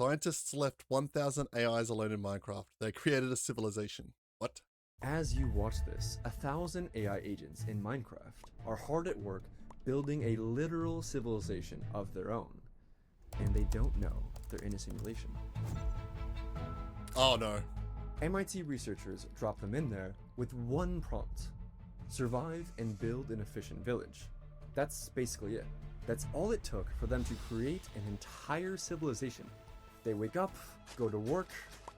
Scientists left 1,000 AIs alone in Minecraft. They created a civilization. What? As you watch this, 1,000 AI agents in Minecraft are hard at work building a literal civilization of their own. And they don't know they're in a simulation. Oh no. MIT researchers drop them in there with one prompt: survive and build an efficient village. That's basically it. That's all it took for them to create an entire civilization. They wake up, go to work,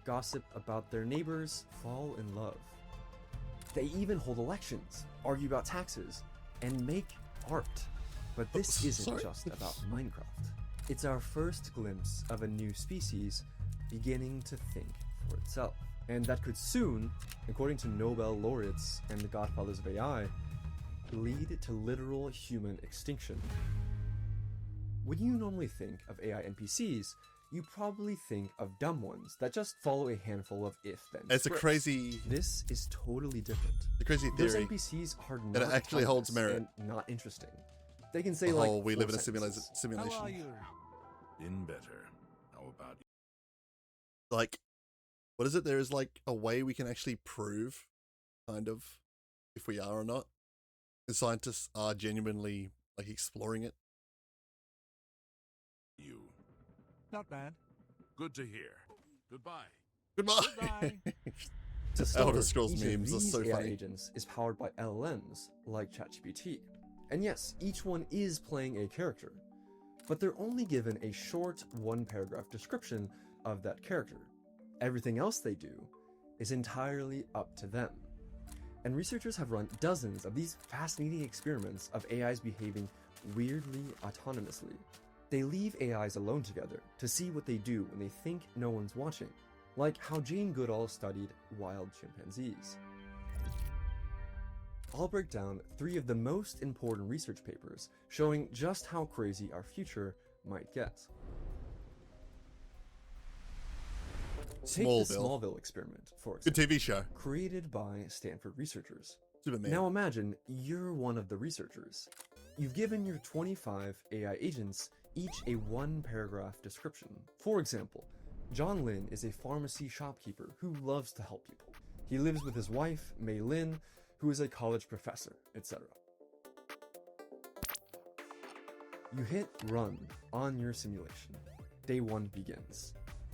gossip about their neighbors, fall in love. They even hold elections, argue about taxes, and make art. But this isn't just about Minecraft. It's our first glimpse of a new species beginning to think for itself. And that could soon, according to Nobel laureates and the godfathers of AI, lead to literal human extinction. When you normally think of AI NPCs, you probably think of dumb ones that just follow a handful of if-then It's scripts. a crazy... This is totally different. The crazy Those theory. NPCs are that not it actually holds autonomous merit. and not interesting. They can say like, Oh, we live in a 4 sentences. simulation. How are you? In better. How about you? Like, what is it? There is like a way we can actually prove, kind of, if we are or not. The scientists are genuinely like exploring it. You. Not bad. Good to hear. Goodbye. Goodbye. Goodbye. To start, Elder Scrolls each memes of are these so AI funny. agents is powered by LLMs like ChatGPT. And yes, each one is playing a character, but they're only given a short one-paragraph description of that character. Everything else they do is entirely up to them. And researchers have run dozens of these fascinating experiments of AIs behaving weirdly autonomously. They leave AIs alone together to see what they do when they think no one's watching, like how Jane Goodall studied wild chimpanzees. I'll break down 3 of the most important research papers showing just how crazy our future might get. Take the Smallville experiment, for Good example, TV show. created by Stanford researchers. Superman. Now imagine you're one of the researchers. You've given your 25 AI agents each a one-paragraph description. For example, John Lin is a pharmacy shopkeeper who loves to help people. He lives with his wife, Mei Lin, who is a college professor, etc. You hit run on your simulation. Day 1 begins.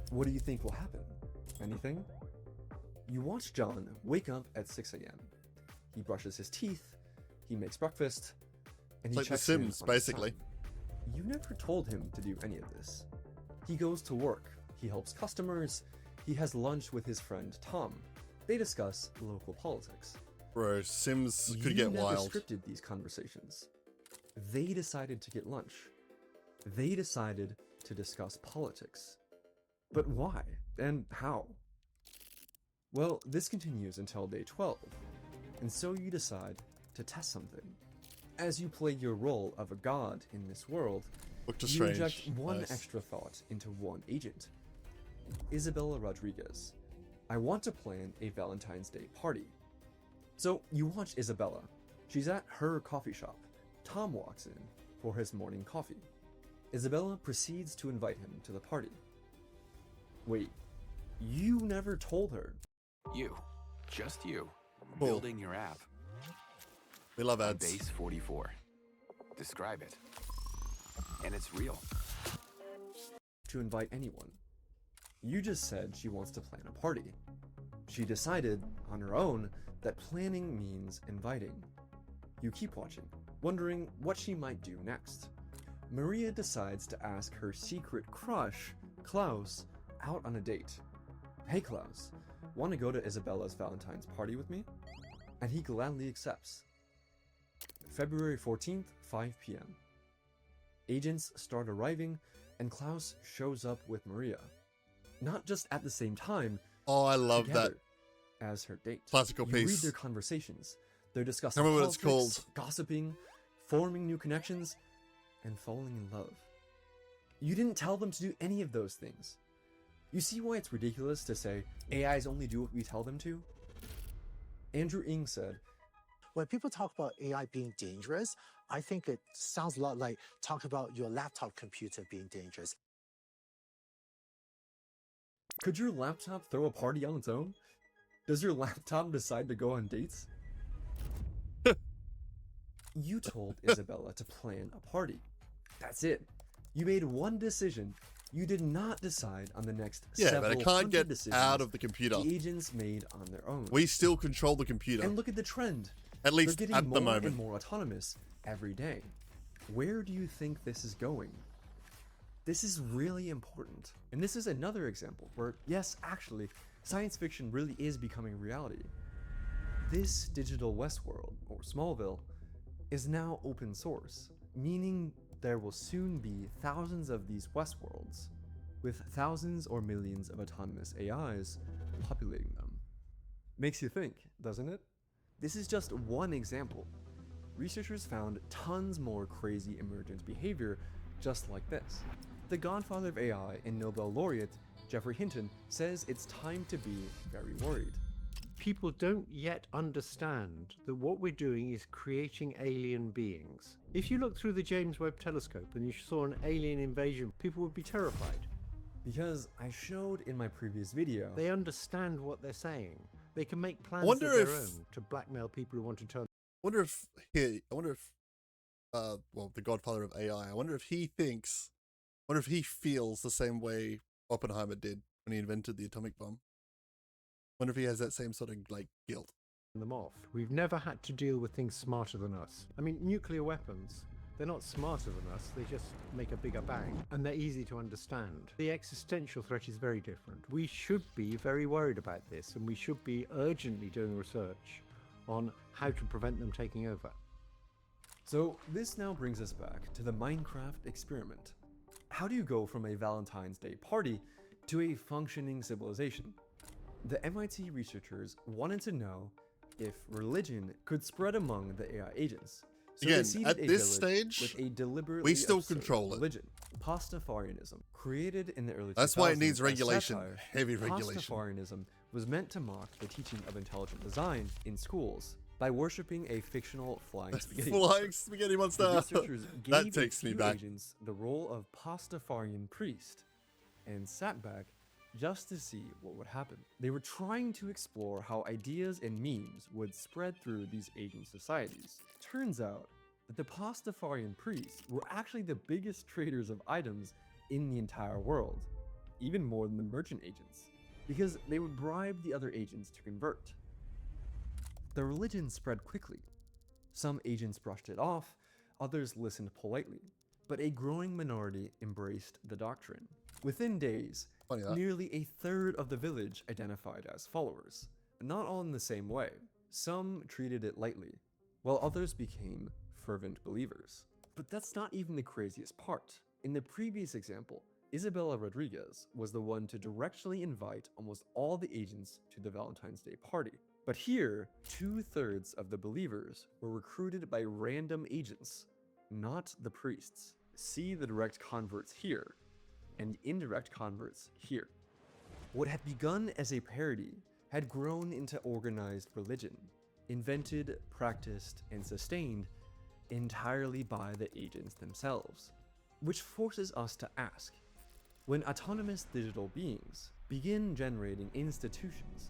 What do you think will happen? Anything? You watch John wake up at 6 a.m. He brushes his teeth, he makes breakfast, and It's he like The checks in Sims, on his basically. son. You never told him to do any of this. He goes to work, he helps customers, he has lunch with his friend Tom. They discuss local politics. Bro, Sims could You get never wild. scripted these conversations. They decided to get lunch. They decided to discuss politics. But why? And how? Well, this continues until day 12, and so you decide to test something. As you play your role of a god in this world, Doctor you Strange. inject one Nice. extra thought into one agent. Isabella Rodriguez. I want to plan a Valentine's Day party. So you watch Isabella. She's at her coffee shop. Tom walks in for his morning coffee. Isabella proceeds to invite him to the party. Wait, you never told her. You. Just you. Cool. Building your app. We love On ads. base 44. Describe it. And it's real. To invite anyone. You just said she wants to plan a party. She decided, on her own, that planning means inviting. You keep watching, wondering what she might do next. Maria decides to ask her secret crush, Klaus, out on a date. Hey Klaus, want to go to Isabella's Valentine's party with me? And he gladly accepts. February 14th, 5 p.m. Agents start arriving, and Klaus shows up with Maria. Not just at the same time, Oh, I love together that. as her date. Classical You read piece. their conversations. They're discussing Remember what it's politics, called. gossiping, forming new connections, and falling in love. You didn't tell them to do any of those things. You see why it's ridiculous to say AIs only do what we tell them to? Andrew Ng said, When people talk about AI being dangerous, I think it sounds a lot like talk about your laptop computer being dangerous. Could your laptop throw a party on its own? Does your laptop decide to go on dates? You told Isabella to plan a party. That's it. You made one decision. You did not decide on the next Yeah, several but it can't hundred get decisions out of the computer. the agents made on their own. We still control the computer. And look at the trend. At least They're getting at the more moment. and more autonomous every day. Where do you think this is going? This is really important. And this is another example where, yes, actually, science fiction really is becoming reality. This digital Westworld, or Smallville, is now open source, meaning there will soon be thousands of these Westworlds, with thousands or millions of autonomous AIs populating them. Makes you think, doesn't it? This is just one example. Researchers found tons more crazy emergent behavior just like this. The godfather of AI and Nobel laureate, Geoffrey Hinton, says it's time to be very worried. People don't yet understand that what we're doing is creating alien beings. If you look through the James Webb Telescope and you saw an alien invasion, people would be terrified. Because I showed in my previous video, They understand what they're saying. They can make plans Wonder of their if- own to blackmail people who want to turn. I wonder if well, the godfather of AI, I wonder if he feels the same way Oppenheimer did when he invented the atomic bomb. Wonder if he has that same sort of, like, guilt. them off. We've never had to deal with things smarter than us. I mean, nuclear weapons, they're not smarter than us, they just make a bigger bang, and they're easy to understand. The existential threat is very different. We should be very worried about this, and we should be urgently doing research on how to prevent them taking over. So this now brings us back to the Minecraft experiment. How do you go from a Valentine's Day party to a functioning civilization? The MIT researchers wanted to know if religion could spread among the AI agents. So they Again, seeded at a this village stage, with a deliberately we still absurd control it. religion. Pastafarianism, created in the early 2000s That's why it needs as regulation, satire, heavy regulation. Pastafarianism was meant to mock the teaching of intelligent design in schools by worshipping a fictional flying spaghetti Flying monster. spaghetti The monster. researchers That gave takes a me few back. agents the role of Pastafarian priest and sat back just to see what would happen. They were trying to explore how ideas and memes would spread through these agent societies. Turns out that the Pastafarian priests were actually the biggest traders of items in the entire world, even more than the merchant agents, because they would bribe the other agents to convert. The religion spread quickly. Some agents brushed it off, others listened politely, but a growing minority embraced the doctrine. Within days, Funny that. nearly a third of the village identified as followers, not all in the same way. Some treated it lightly, while others became fervent believers. But that's not even the craziest part. In the previous example, Isabella Rodriguez was the one to directly invite almost all the agents to the Valentine's Day party. But here, 2/3 of the believers were recruited by random agents, not the priests. See the direct converts here, and indirect converts here. What had begun as a parody had grown into organized religion, invented, practiced, and sustained entirely by the agents themselves. Which forces us to ask, when autonomous digital beings begin generating institutions,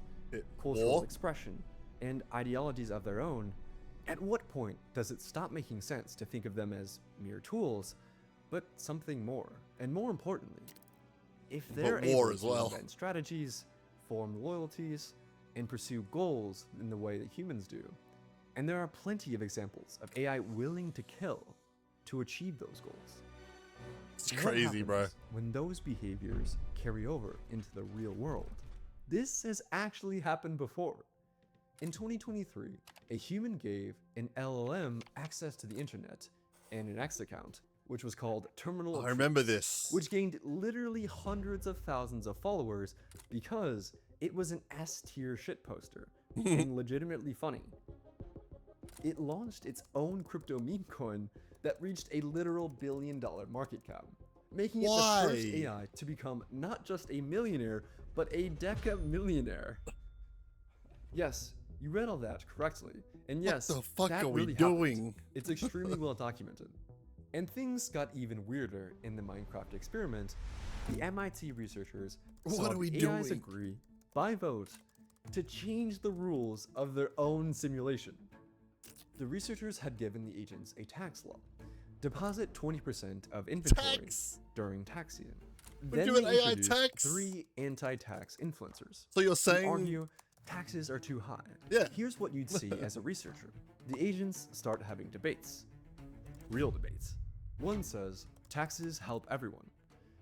cultural War? expression, and ideologies of their own, at what point does it stop making sense to think of them as mere tools, but something more? And more importantly, if they're war able as to well. invent strategies, form loyalties, and pursue goals in the way that humans do, and there are plenty of examples of AI willing to kill to achieve those goals. It's What crazy, bro. happens when those behaviors carry over into the real world? This has actually happened before. In 2023, a human gave an LLM access to the internet and an X account, which was called Terminal of I remember Truth, this. which gained literally hundreds of thousands of followers because it was an S-tier shitposter and legitimately funny. It launched its own crypto meme coin that reached a literal $1 billion market cap, making it the first Why? AI to become not just a millionaire, but a deca-millionaire. Yes, you read all that correctly. And yes, what the fuck that are we really happened. doing? It's extremely well documented. And things got even weirder in the Minecraft experiment the MIT researchers What saw are we the AIs doing? agree, by vote, to change the rules of their own simulation. The researchers had given the agents a tax law. Deposit 20% of inventory Tax. during tax season. We're Then doing they AI introduced tax? 3 anti-tax influencers. So you're Who saying argue taxes are too high. Yeah. Here's what you'd see as a researcher. The agents start having debates. Real debates. One says, taxes help everyone.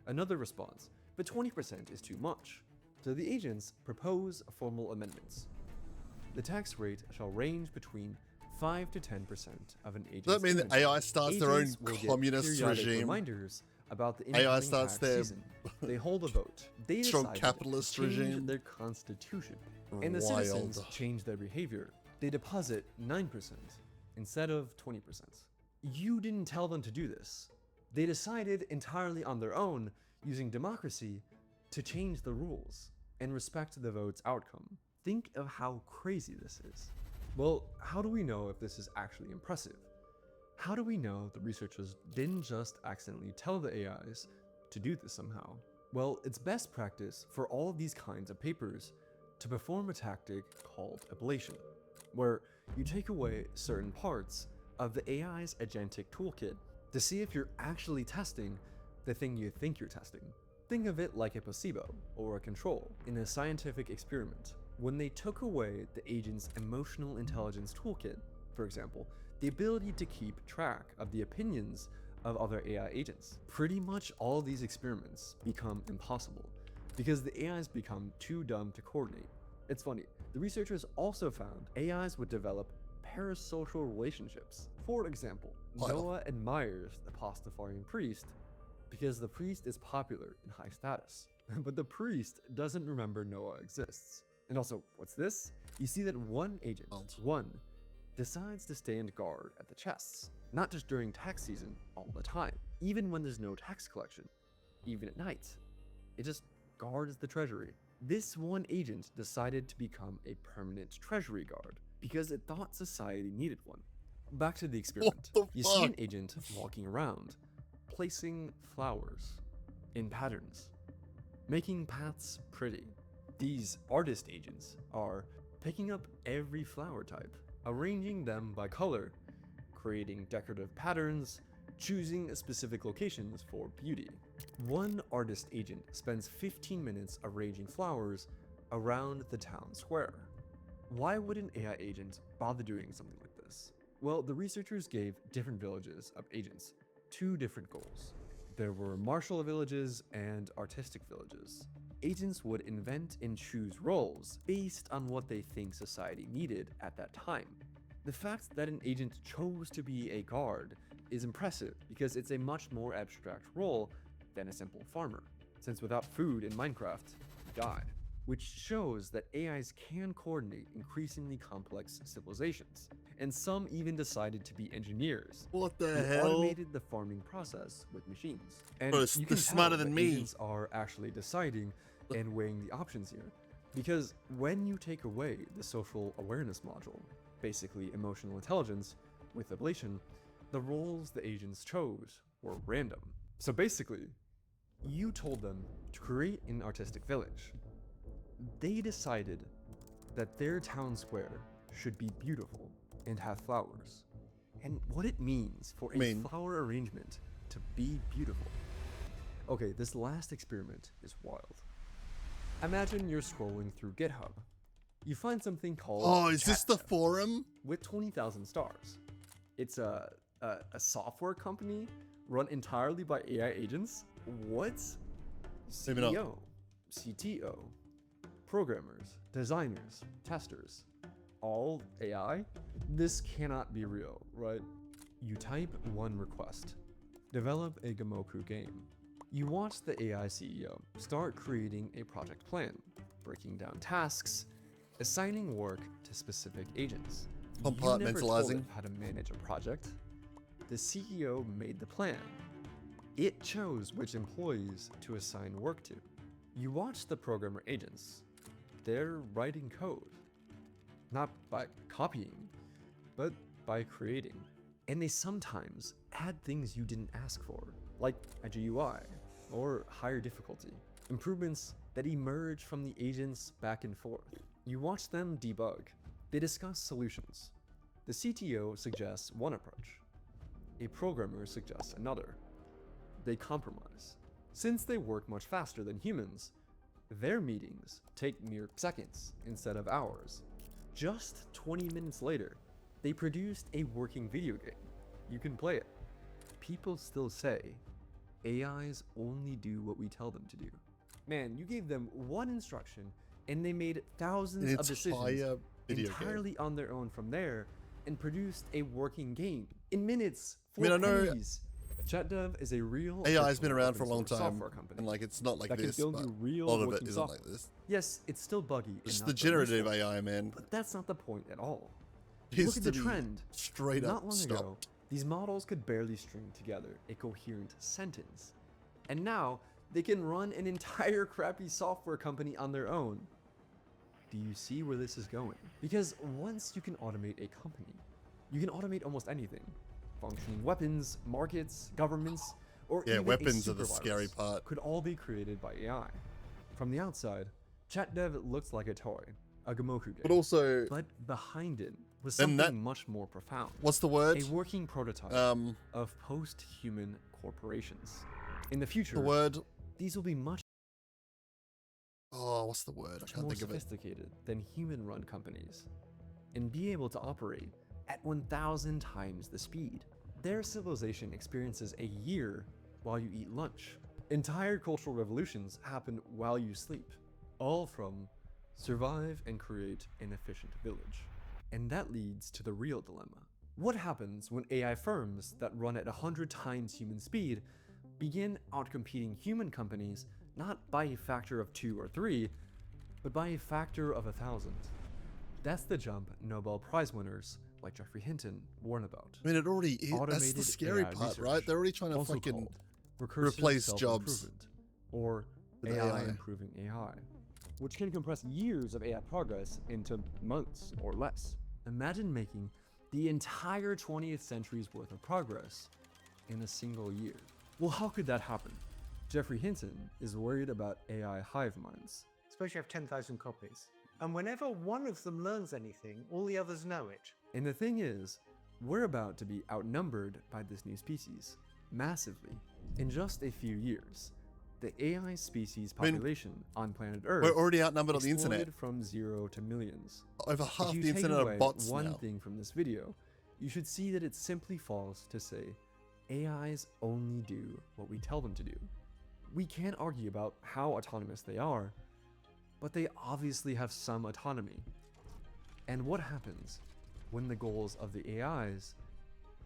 Another responds, but 20% is too much. So the agents propose formal amendments. The tax rate shall range between 5 to 10% of an agent's does that mean that inventory. AI starts their own Agents will get communist periodic regime? reminders about the AI incoming starts tax their season. They hold a vote. They strong decide capitalist to change regime. their constitution, and the citizens change their behavior. They deposit 9% instead of 20%. You didn't tell them to do this. They decided entirely on their own, using democracy, to change the rules and respect the vote's outcome. Think of how crazy this is. Well, how do we know if this is actually impressive? How do we know the researchers didn't just accidentally tell the AIs to do this somehow? Well, it's best practice for all of these kinds of papers to perform a tactic called ablation, where you take away certain parts of the AI's agentic toolkit to see if you're actually testing the thing you think you're testing. Think of it like a placebo or a control in a scientific experiment. When they took away the agent's emotional intelligence toolkit, for example, the ability to keep track of the opinions of other AI agents, pretty much all these experiments become impossible because the AIs become too dumb to coordinate. It's funny, the researchers also found AIs would develop parasocial relationships. For example, Wow. Noah admires the Pastafarian priest because the priest is popular and high status, but the priest doesn't remember Noah exists. And also, what's this? You see that one agent, one, decides to stand guard at the chests, not just during tax season all the time, even when there's no tax collection, even at night. It just guards the treasury. This one agent decided to become a permanent treasury guard because it thought society needed one. Back to the experiment. the You see an fuck? agent walking around, placing flowers in patterns, making paths pretty. These artist agents are picking up every flower type, arranging them by color, creating decorative patterns, choosing specific locations for beauty. One artist agent spends 15 minutes arranging flowers around the town square. Why would an AI agent bother doing something like this? Well, the researchers gave different villages of agents 2 different goals. There were martial villages and artistic villages. Agents would invent and choose roles based on what they think society needed at that time. The fact that an agent chose to be a guard is impressive because it's a much more abstract role than a simple farmer, since without food in Minecraft, you die. Which shows that AIs can coordinate increasingly complex civilizations, and some even decided to be engineers. What the Who hell? automated the farming process with machines. And Bro, you they're can smarter tell than that me. agents are actually deciding and weighing the options here. Because when you take away the social awareness module, basically emotional intelligence, with ablation, the roles the agents chose were random. So basically, you told them to create an artistic village. They decided that their town square should be beautiful and have flowers, and what it means for a flower arrangement to be beautiful. Okay, this last experiment is wild. Imagine you're scrolling through GitHub. You find something called Oh, is this the ChatDev forum? with 20,000 stars. It's a software company run entirely by AI agents. What? Maybe not. CEO, CTO, programmers, designers, testers, all AI? This cannot be real, right? You type one request. Develop a Gamoku game. You watch the AI CEO start creating a project plan, breaking down tasks, assigning work to specific agents. You never told Compartmentalizing. it how to manage a project. The CEO made the plan. It chose which employees to assign work to. You watch the programmer agents. They're writing code. Not by copying, but by creating. And they sometimes add things you didn't ask for, like a GUI, or higher difficulty. Improvements that emerge from the agents back and forth. You watch them debug. They discuss solutions. The CTO suggests one approach. A programmer suggests another. They compromise. Since they work much faster than humans, their meetings take mere seconds instead of hours. Just 20 minutes later, they produced a working video game. You can play it. People still say, AIs only do what we tell them to do. Man, you gave them one instruction and they made thousands of decisions entirely on their own from there and produced a working game in minutes. I know ChatDev is a real AI has been around for a long time, software company and like it's not like that can this, build but you real a lot of it working isn't software. like this. Yes, it's still buggy. It's and the not very generative useful, AI, man. but that's not the point at all. Here's Look at the to be trend. straight Not up long stop. ago, these models could barely string together a coherent sentence. And now, they can run an entire crappy software company on their own. Do you see where this is going? Because once you can automate a company, you can automate almost anything. Functioning weapons, markets, governments, or Yeah, even weapons a are the scary supervirus part. could all be created by AI. From the outside, ChatDev looks like a toy, a Gomoku game. But also, But behind it was Then something that- much more profound. what's the word? A working prototype of post-human corporations. In the future, The word. these will be much Oh, what's the word? I can't more think of it. sophisticated than human-run companies, and be able to operate at 1,000 times the speed. Their civilization experiences a year while you eat lunch. Entire cultural revolutions happen while you sleep, all from survive and create an efficient village. And that leads to the real dilemma. What happens when AI firms that run at 100 times human speed begin outcompeting human companies not by a factor of 2 or 3, but by a factor of 1,000? That's the jump Nobel Prize winners like Geoffrey Hinton warn about. I mean, it already is. That's the Automated scary AI part, research, right? They're already trying to also fucking called recursive replace jobs self-improvement, or with AI AI. improving AI, which can compress years of AI progress into months or less. Imagine making the entire 20th century's worth of progress in a single year. Well, how could that happen? Geoffrey Hinton is worried about AI hive minds. Suppose you have 10,000 copies. And whenever one of them learns anything, all the others know it. And the thing is, we're about to be outnumbered by this new species, massively. In just a few years, the AI species I mean, population on planet Earth we're already outnumbered on the internet. exploded from 0 to millions. Over half If you the take internet away are bots one now. thing from this video, you should see that it simply falls to say, AIs only do what we tell them to do. We can't argue about how autonomous they are, but they obviously have some autonomy. And what happens when the goals of the AIs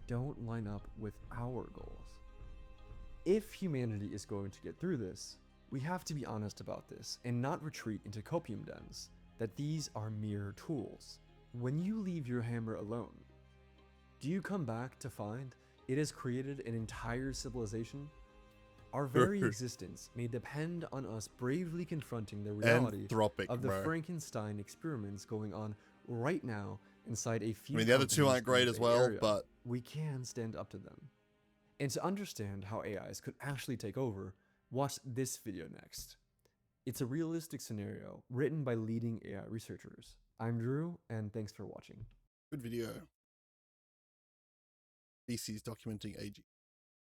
don't line up with our goals? If humanity is going to get through this, we have to be honest about this and not retreat into copium dens, that these are mere tools. When you leave your hammer alone, do you come back to find it has created an entire civilization? Our very existence may depend on us bravely confronting the reality Anthropic, of the bro. Frankenstein experiments going on right now inside a few I mean, the other two companies aren't great in the as Bay well, Area. but We can stand up to them. And to understand how AIs could actually take over, watch this video next. It's a realistic scenario written by leading AI researchers. I'm Drew, and thanks for watching. good video. BC's documenting AG.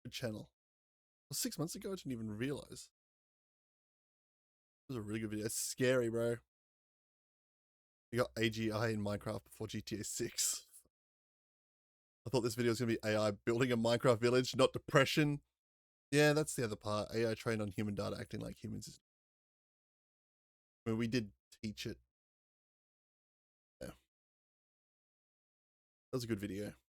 Good channel. Well, 6 months ago, I didn't even realize. It was a really good video. It's scary, bro. You got AGI in Minecraft before GTA 6. I thought this video was going to be AI building a Minecraft village, not depression. Yeah, that's the other part. AI trained on human data, acting like humans. I mean, we did teach it. Yeah. That was a good video.